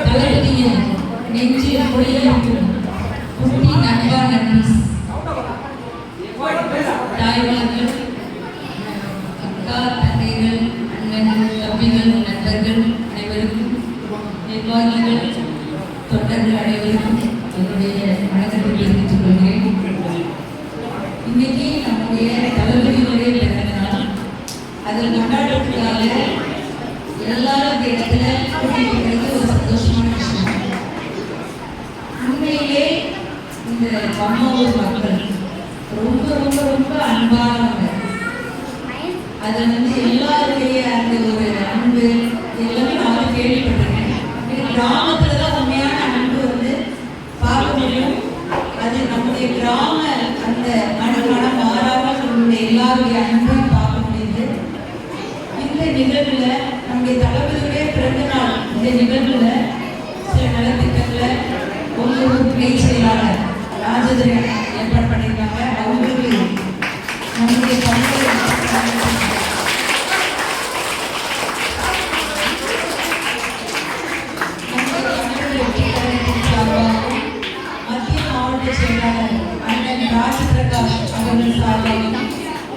தளபதியின் நெஞ்சில் பொழியும் குட்டி நண்பா நன்றி தாய்மார்கள், அக்கா, தங்கைகள், அண்ணன், தம்பிகள், நண்பர்கள் அனைவருக்கும், நிர்வாகிகள், தொண்டர்கள் அனைவருக்கும் என்னுடைய வணக்கத்தை தெரிவித்துக் கொள்கிறேன். இன்னைக்கு நம்முடைய தளபதியினுடைய பிறந்த நாள். அதில் கொண்டாடுறதுக்காக எல்லாரும் இந்த இடத்துல கூட்டியிருக்கிறது ஒரு சந்தோஷமான விஷயம். உண்மையிலே இந்த அம்மாவூர் மக்கள் ரொம்ப ரொம்ப ரொம்ப அன்பானவங்க. அது எல்லாருடைய அந்த ஒரு அன்பு எல்லாமே நான் கேள்விப்பட்டிருக்கேன். கிராமத்துல தான் உண்மையான அன்பு பார்க்க முடியும். அது நம்முடைய கிராம அந்த மனம் மாறாமல் நம்முடைய எல்லாருடைய அன்பையும் பார்க்க முடியுது. இந்த நிகழ்வுல நம்முடைய தளபதியுடைய பிறந்த நாள் இந்த நிகழ்வுல சில நலத்திட்டங்களை ஒவ்வொரு துணை செயலாளர் ராஜதுரை ஏற்பாடு பண்ணியிருக்காங்க. அவங்களுக்கு நம்முடைய பங்கு மத்திய மாவட்ட செயலாளர் அண்ணன் ராஜபிரகாஷ் அவர்கள் சார்பாகவும்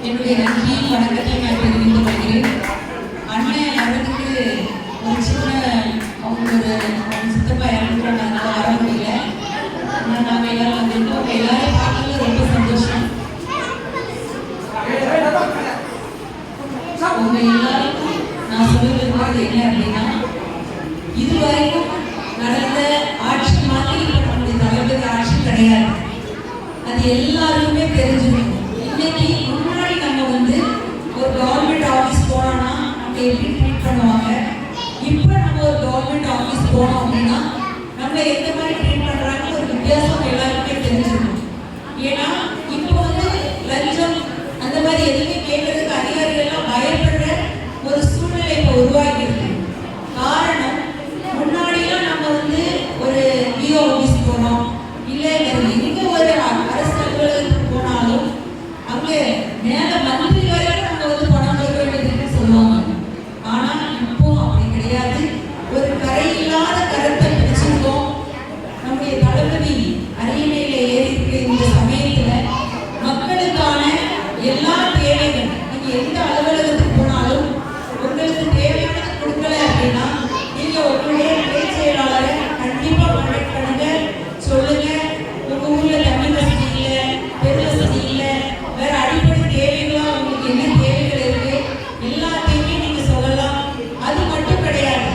என்னுடைய நன்றி வணக்கத்தை நான் தெரிவித்துக் கொள்கிறேன். அண்ணன் அவருக்கு ஒரு சின்ன அவங்க சித்தப்பா இறந்துட்டாங்க, வர முடியல. நாங்கள் எல்லாரும் வந்திருக்கோம். எல்லாரும் பார்க்கறது ரொம்ப சந்தோஷம். உங்க எல்லாருக்கும் நான் சொல்லிருக்கிறது என்ன அப்படின்னா, இதுவரைக்கும் நடந்த ஆட்சி மாதிரி நம்முடைய தளபதி ஆட்சி கிடையாது. அது எல்லாருக்குமே தெரிஞ்சுக்கணும். இன்னைக்கு முன்னாடி நம்ம ஒரு கவர்மெண்ட் ஆஃபீஸ் போனோம்னா நம்ம எப்படி ட்ரீட் பண்ணுவாங்க, இப்போ நம்ம ஒரு கவர்மெண்ட் ஆஃபீஸ் போனோம் அப்படின்னா நம்ம எந்த மாதிரி ட்ரீட் பண்றாங்கன்னு ஒரு வித்தியாசம் எல்லாருக்குமே தெரிஞ்சுக்கணும். ஏன்னா இப்போ லஞ்சம் அந்த மாதிரி எதுவுமே கேட்கறதுக்கு அதிகாரிகள் எல்லாம் பயப்படுற ஒரு சூழ்நிலை இப்போ உருவாக்கி இருக்கு. காரணம், முன்னாடியெல்லாம் நம்ம ஒரு விஓ ஆஃபீஸ் போனோம், இல்லை எங்க ஒரு அரசு அலுவலகத்துக்கு போனாலும் அங்கே மேல மந்திரி வரைக்கும் நம்ம பணம் கொடுக்க வேண்டியதுன்னு சொல்லுவாங்க. ஆனா இப்போ அப்படி கிடையாது. ஒரு கரையில்லாத கருத்தை பிடிச்சிருக்கோம். நம்முடைய தளபதி அரியணையில ஏறி இருக்கிற இந்த சமயத்துல மக்களுக்கான எல்லா தேவைகள், நீங்க எந்த அலுவலகத்துக்கு போனாலும் உங்களுக்கு தேவையானது கொடுக்கல அப்படின்னா நீங்க உங்களுடைய துணை செயலாளரை கண்டிப்பா கான்டாக்ட் பண்ணுங்க, சொல்லுங்க. உங்க ஊர்ல தண்ணி வசதி இல்லை, பெரு வசதி இல்லை, வேற அடிப்படை தேவைகளா உங்களுக்கு என்ன தேவைகள் இருக்கு எல்லாத்தையுமே நீங்க சொல்லலாம். அது மட்டும் கிடையாது,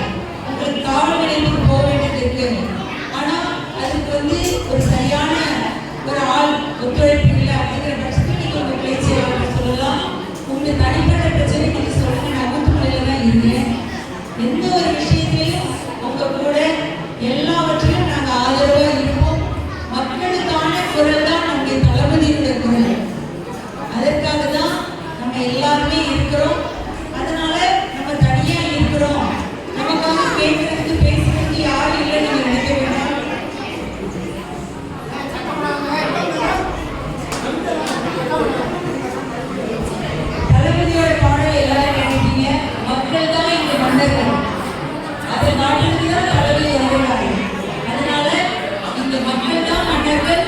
உங்களுக்கு காவல் நிலையத்துக்கு போக வேண்டியது இருக்கு. ஆனா அதுக்கு ஒரு சரியான ஒரு ஆள் ஒத்துழைப்பு இல்லை அப்படிங்கிற பட்சத்தில் நீங்க உங்க துணை செயலாளர் சொல்லலாம். உங்க தனிப்பட்ட பிரச்சனை நீங்க சொல்லுங்க. நான் ஊத்துமலையில தான் இருக்கேன். எந்த ஒரு விஷயத்திலையும் உங்க கூட எல்லாவற்றிலும் நாங்க ஆதரவா இருப்போம். மக்களுக்கான குரல் தான் நம்முடைய தளபதியுடைய குரல். அதற்காக தான் நம்ம எல்லாருமே இருக்கிறோம். அதனால நம்ம தனியா இருக்கிறோம், நமக்காக கேட்கறதுக்கு பேசுறதுக்கு யாரும் இல்லை நீங்க நினைக்க வேண்டாம். தளபதியோட பாடல் எல்லாரும் கேட்டீங்க. மக்கள் தான் இங்க மன்னர்கள். அதை நாட்டுக்கு தான் தளபதி வருகிறார்கள். அதனால இந்த மக்கள் தான் மன்னர்கள்.